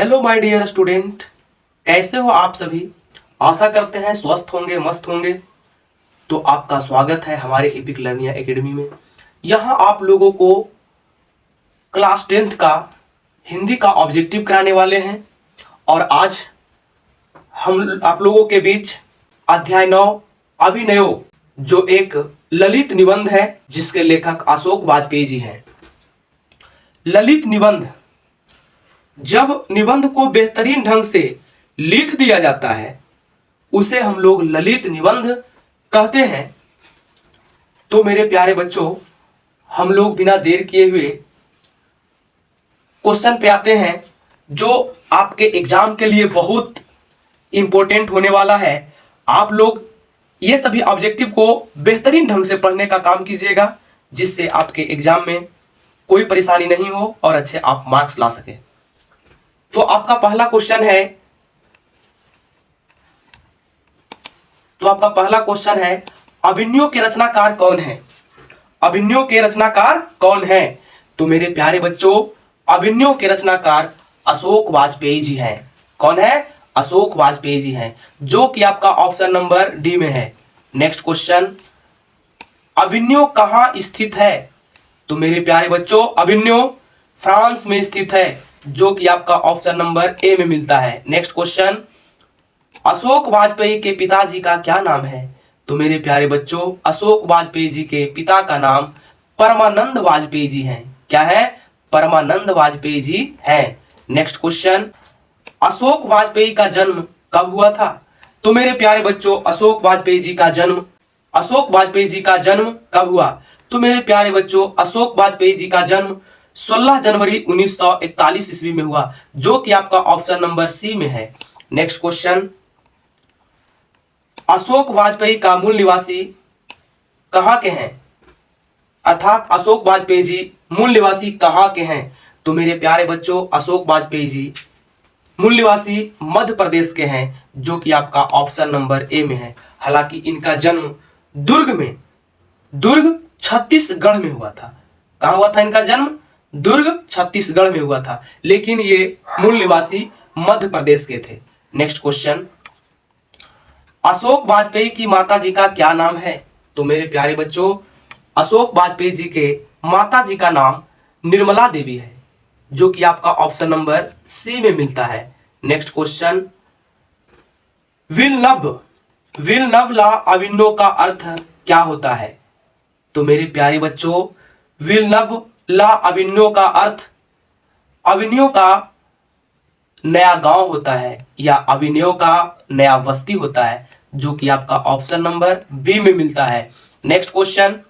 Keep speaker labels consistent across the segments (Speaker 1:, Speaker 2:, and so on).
Speaker 1: Hello my dear student, कैसे हो आप सभी। आशा करते हैं स्वस्थ होंगे, मस्त होंगे। तो आपका स्वागत है हमारे एपिक लर्निंग एकेडमी में। यहाँ आप लोगों को क्लास 10th का हिंदी का ऑब्जेक्टिव कराने वाले हैं। और आज हम आप लोगों के बीच अध्याय 9 अभिनयो, जो एक ललित निबंध है जिसके लेखक अशोक वाजपेयी जी हैं। ललित निबंध, जब निबंध को बेहतरीन ढंग से लिख दिया जाता है उसे हम लोग ललित निबंध कहते हैं। तो मेरे प्यारे बच्चों, हम लोग बिना देर किए हुए क्वेश्चन पे आते हैं, जो आपके एग्जाम के लिए बहुत इंपॉर्टेंट होने वाला है। आप लोग ये सभी ऑब्जेक्टिव को बेहतरीन ढंग से पढ़ने का काम कीजिएगा, जिससे आपके एग्जाम में कोई परेशानी नहीं हो और अच्छे आप मार्क्स ला सके। तो आपका पहला क्वेश्चन है, अभिनयों के रचनाकार कौन है। अभिनयों के रचनाकार कौन है? तो मेरे प्यारे बच्चों, अभिनयों के रचनाकार अशोक वाजपेयी जी हैं। कौन है? अशोक वाजपेयी जी हैं, जो कि आपका ऑप्शन नंबर डी में है। नेक्स्ट क्वेश्चन, अभिनयो कहां स्थित है? तो मेरे प्यारे बच्चों, अभिनयो फ्रांस में स्थित है, जो कि आपका ऑप्शन नंबर ए में मिलता है। नेक्स्ट क्वेश्चन, अशोक वाजपेयी के पिताजी का क्या नाम है? तो मेरे प्यारे बच्चों, अशोक वाजपेयी जी के पिता का नाम परमानंद वाजपेयी जी हैं। क्या है? परमानंद वाजपेयी जी हैं। नेक्स्ट क्वेश्चन, अशोक वाजपेयी का जन्म कब हुआ था? तो मेरे प्यारे बच्चों, अशोक वाजपेयी जी का जन्म कब हुआ? तो मेरे प्यारे बच्चों, अशोक वाजपेयी जी का जन्म 16 जनवरी 1941 ईस्वी में हुआ, जो कि आपका ऑप्शन नंबर सी में है। नेक्स्ट क्वेश्चन, अशोक वाजपेयी का मूल निवासी कहां के हैं? अर्थात अशोक वाजपेयी जी मूल निवासी कहां के हैं? तो मेरे प्यारे बच्चों, अशोक वाजपेयी जी मूल निवासी मध्य प्रदेश के हैं, जो कि आपका ऑप्शन नंबर ए में है। हालांकि इनका जन्म दुर्ग छत्तीसगढ़ में हुआ था। कहां हुआ था इनका जन्म? दुर्ग छत्तीसगढ़ में हुआ था, लेकिन ये मूल निवासी मध्य प्रदेश के थे। नेक्स्ट क्वेश्चन, अशोक वाजपेयी की माता जी का क्या नाम है? तो मेरे प्यारे बच्चों, अशोक वाजपेयी जी के माता जी का नाम निर्मला देवी है, जो कि आपका ऑप्शन नंबर सी में मिलता है। नेक्स्ट क्वेश्चन, विल ला अभिनयो का अर्थ क्या होता है? तो मेरे प्यारे बच्चों, विल ला अभिनयो का अर्थ अभिनयो का नया गांव होता है, या अभिनयो का नया बस्ती होता है, जो कि आपका ऑप्शन नंबर बी में मिलता है। नेक्स्ट क्वेश्चन,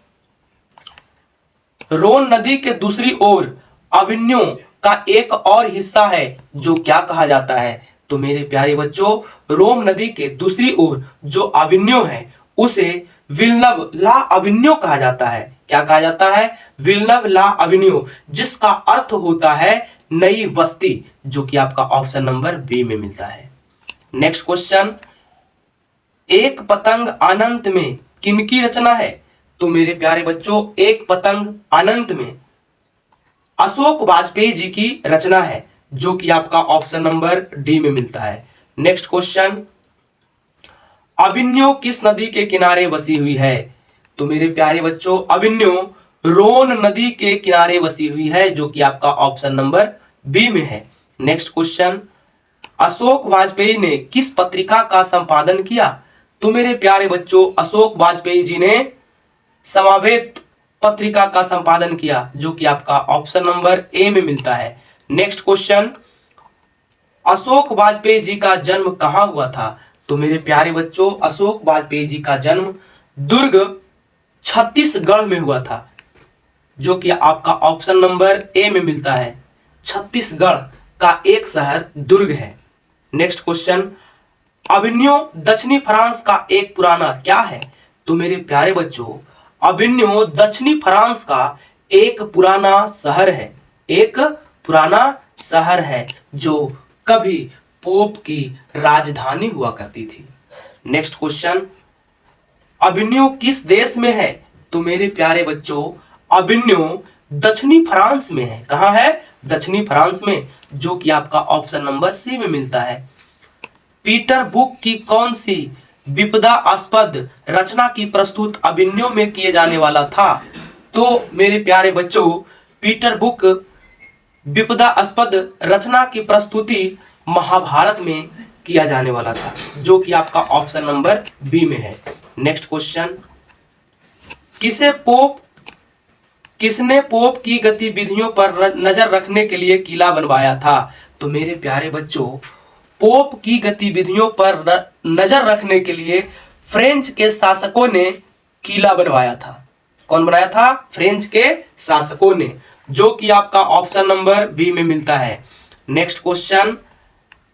Speaker 1: रोन नदी के दूसरी ओर अभिनयो का एक और हिस्सा है, जो क्या कहा जाता है? तो मेरे प्यारे बच्चों, रोम नदी के दूसरी ओर जो अभिनयो है उसे विल्लव ला अभिनयो कहा जाता है। क्या कहा जाता है? विल्लव ला अभिनयो, जिसका अर्थ होता है नई बस्ती, जो कि आपका ऑप्शन नंबर बी में मिलता है। नेक्स्ट क्वेश्चन, एक पतंग अनंत में किनकी रचना है? तो मेरे प्यारे बच्चों, एक पतंग अनंत में अशोक वाजपेयी जी की रचना है, जो कि आपका ऑप्शन नंबर डी में मिलता है। नेक्स्ट क्वेश्चन, अभिनयो किस नदी के किनारे बसी हुई है? तो मेरे प्यारे बच्चों, अभिनयो रोन नदी के किनारे बसी हुई है, जो कि आपका ऑप्शन नंबर बी में है। नेक्स्ट क्वेश्चन, अशोक वाजपेयी ने किस पत्रिका का संपादन किया? तो मेरे प्यारे बच्चों, अशोक वाजपेयी जी ने समावेत पत्रिका का संपादन किया, जो कि आपका ऑप्शन नंबर ए में मिलता है। नेक्स्ट क्वेश्चन, अशोक वाजपेयी जी का जन्म कहां हुआ था? तो मेरे प्यारे बच्चों, अशोक वाजपेयी जी का जन्म दुर्ग छत्तीसगढ़ में हुआ था, जो कि आपका ऑप्शन नंबर ए में मिलता है। छत्तीसगढ़ का एक शहर दुर्ग है। नेक्स्ट क्वेश्चन, अभिनयो दक्षिणी फ्रांस का एक पुराना क्या है? तो मेरे प्यारे बच्चों, अभिनयो दक्षिणी फ्रांस का एक पुराना शहर है, जो कभी पोप की राजधानी हुआ करती थी। नेक्स्ट क्वेश्चन, अभिनयो किस देश में है? तो मेरे प्यारे बच्चों, अभिनयो दक्षिणी फ्रांस में है। कहां है? दक्षिणी फ्रांस में, जो कि आपका ऑप्शन नंबर सी में मिलता है। पीटर बुक की कौन सी विपदास्पद रचना की प्रस्तुत अभिनयों में किए जाने वाला था? तो मेरे प्यारे बच्चों, पीटर बुक विपदास्पद रचना की प्रस्तुति महाभारत में किया जाने वाला था, जो कि आपका ऑप्शन नंबर बी में है। नेक्स्ट क्वेश्चन, किसने पोप की गतिविधियों पर नजर रखने के लिए किला बनवाया था? तो मेरे प्यारे बच्चों, पोप की गतिविधियों पर नजर रखने के लिए फ्रेंच के शासकों ने किला बनवाया था। कौन बनाया था? फ्रेंच के शासकों ने, जो कि आपका ऑप्शन नंबर बी में मिलता है। नेक्स्ट क्वेश्चन,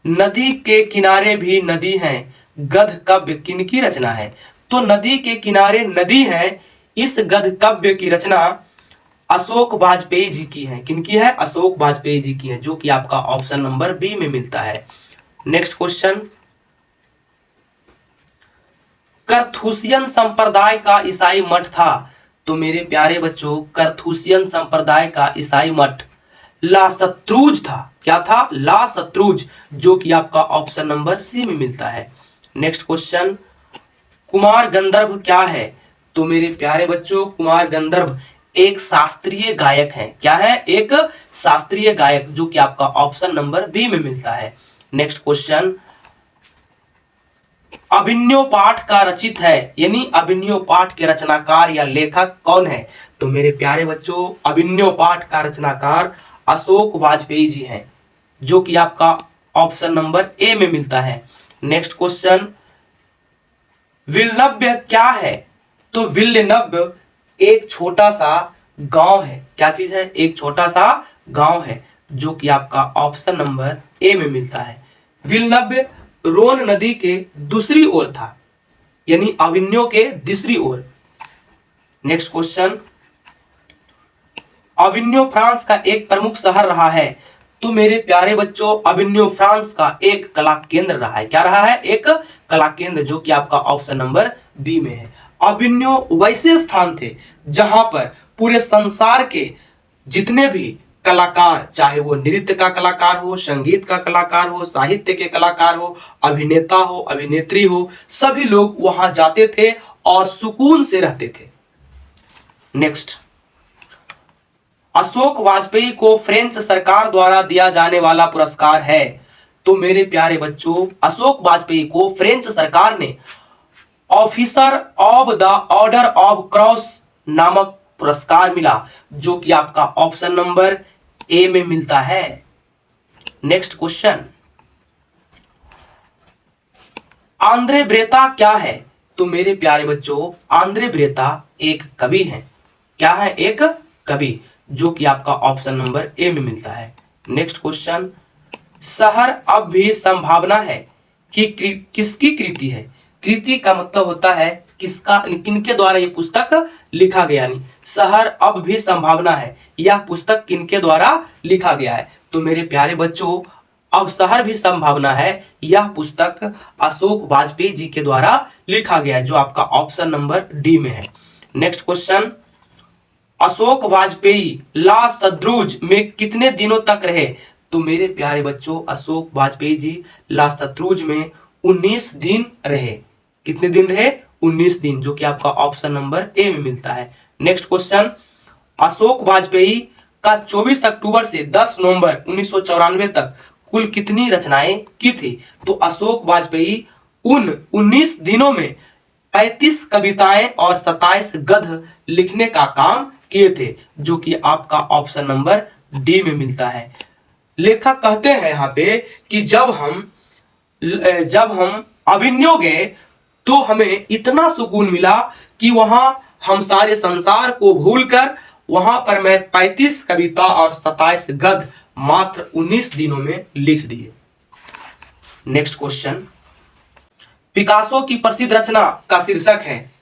Speaker 1: नदी के किनारे भी नदी है, गद्य काव्य किनकी रचना है? तो नदी के किनारे नदी है, इस गद्य काव्य की रचना अशोक वाजपेयी जी की है। किनकी है? अशोक वाजपेयी जी की है, जो कि आपका ऑप्शन नंबर बी में मिलता है। नेक्स्ट क्वेश्चन, करथुसियन संप्रदाय का ईसाई मठ था। तो मेरे प्यारे बच्चों, करथुसियन संप्रदाय का ईसाई मठ ला शत्रुज था। क्या था? ला शत्रुज, जो कि आपका ऑप्शन नंबर सी में मिलता है। नेक्स्ट क्वेश्चन, कुमार गंधर्व क्या है? तो मेरे प्यारे बच्चों, कुमार गंधर्व एक शास्त्रीय गायक है। क्या है? एक शास्त्रीय गायक, जो कि आपका ऑप्शन नंबर बी में मिलता है। नेक्स्ट क्वेश्चन, अभिनव पाठ का रचित है, यानी अभिनव पाठ के रचनाकार या लेखक कौन है? तो मेरे प्यारे बच्चों, अभिनव पाठ का रचनाकार अशोक वाजपेयी जी हैं, जो कि आपका ऑप्शन नंबर ए में मिलता है। नेक्स्ट क्वेश्चन, विल्लव्य क्या है? तो विल्लव्य एक छोटा सा गांव है। क्या चीज है? एक छोटा सा गांव है, जो कि आपका ऑप्शन नंबर ए में मिलता है। विल्लव्य रोन नदी के दूसरी ओर था, यानी अभिनव के दूसरी ओर। नेक्स्ट क्वेश्चन, अभिनव फ्रांस का एक प्रमुख शहर रहा है। तो मेरे प्यारे बच्चों, अभिनव फ्रांस का एक कला केंद्र रहा है। क्या रहा है? एक कला केंद्र, जो कि आपका ऑप्शन नंबर बी में है। अभिनव वैसे स्थान थे जहां पर पूरे संसार के जितने भी कलाकार, चाहे वो नृत्य का कलाकार हो, संगीत का कलाकार हो, साहित्य के कलाकार हो, अभिनेता हो, अभिनेत्री हो, सभी लोग वहां जाते थे और सुकून से रहते थे। नेक्स्ट, अशोक वाजपेयी को फ्रेंच सरकार द्वारा दिया जाने वाला पुरस्कार है। तो मेरे प्यारे बच्चों, अशोक वाजपेयी को फ्रेंच सरकार ने officer of the order of cross नामक पुरस्कार मिला, जो कि आपका ऑप्शन नंबर ए में मिलता है। नेक्स्ट क्वेश्चन, आंद्रे ब्रेता क्या है? तो मेरे प्यारे बच्चों, आंद्रे ब्रेता एक कवि है। क्या है? एक कवि, जो कि आपका ऑप्शन नंबर ए में मिलता है। नेक्स्ट क्वेश्चन, शहर अब भी संभावना है कि किसकी कृति है? कृति का मतलब होता है किसका, किनके द्वारा ये पुस्तक लिखा गया। नहीं, शहर अब भी संभावना है, यह पुस्तक किनके द्वारा लिखा गया है? तो मेरे प्यारे बच्चों, अब शहर भी संभावना है, यह पुस्तक अशोक वाजपेयी जी के द्वारा लिखा गया है, जो आपका ऑप्शन नंबर डी में है। नेक्स्ट क्वेश्चन, अशोक वाजपेयी ला शत्रुज में कितने दिनों तक रहे? तो मेरे प्यारे बच्चों, अशोक वाजपेयी जी ला शत्रुज में 19 दिन रहे। कितने दिन रहे? 19 दिन, जो कि आपका ऑप्शन नंबर ए में मिलता है। नेक्स्ट क्वेश्चन, अशोक वाजपेयी का 24 अक्टूबर से 10 नवंबर 1994 तक कुल कितनी रचनाएं की थी? तो अशोक वाजपेयी उन 19 दिनों में 35 कविताएं और 27 गद्य लिखने का काम किए थे, जो कि आपका ऑप्शन नंबर डी में मिलता है। लेखक कहते हैं यहाँ पे कि जब हम अभिनव गए तो हमें इतना सुकून मिला कि वहां हम सारे संसार को भूलकर वहां पर मैं 35 कविता और 27 गद्य मात्र 19 दिनों में लिख दिए। नेक्स्ट क्वेश्चन, पिकासो की प्रसिद्ध रचना का शीर्षक है।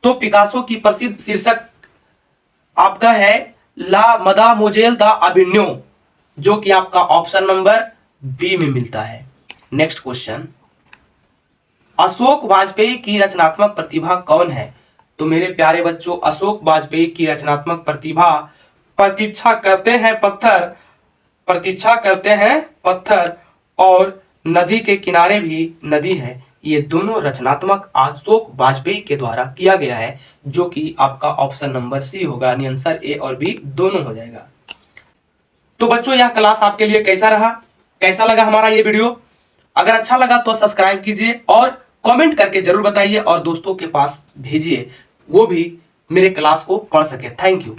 Speaker 1: तो पिकासो की प्रसिद्ध शीर्षक आपका है ला मदामोजेल दा अभिनव, जो कि आपका ऑप्शन नंबर बी में मिलता है। नेक्स्ट क्वेश्चन, अशोक वाजपेयी की रचनात्मक प्रतिभा कौन है? तो मेरे प्यारे बच्चों, अशोक वाजपेयी की रचनात्मक प्रतिभा, प्रतीक्षा करते हैं पत्थर, प्रतीक्षा करते हैं पत्थर और नदी के किनारे भी नदी है, ये दोनों रचनात्मक अशोक वाजपेयी के द्वारा किया गया है, जो कि आपका ऑप्शन नंबर सी होगा, यानी आंसर ए और बी दोनों हो जाएगा। तो बच्चों यह क्लास आपके लिए कैसा रहा, कैसा लगा हमारा ये वीडियो? अगर अच्छा लगा तो सब्सक्राइब कीजिए और कमेंट करके जरूर बताइए और दोस्तों के पास भेजिए, वो भी मेरे क्लास को पढ़ सके। Thank you.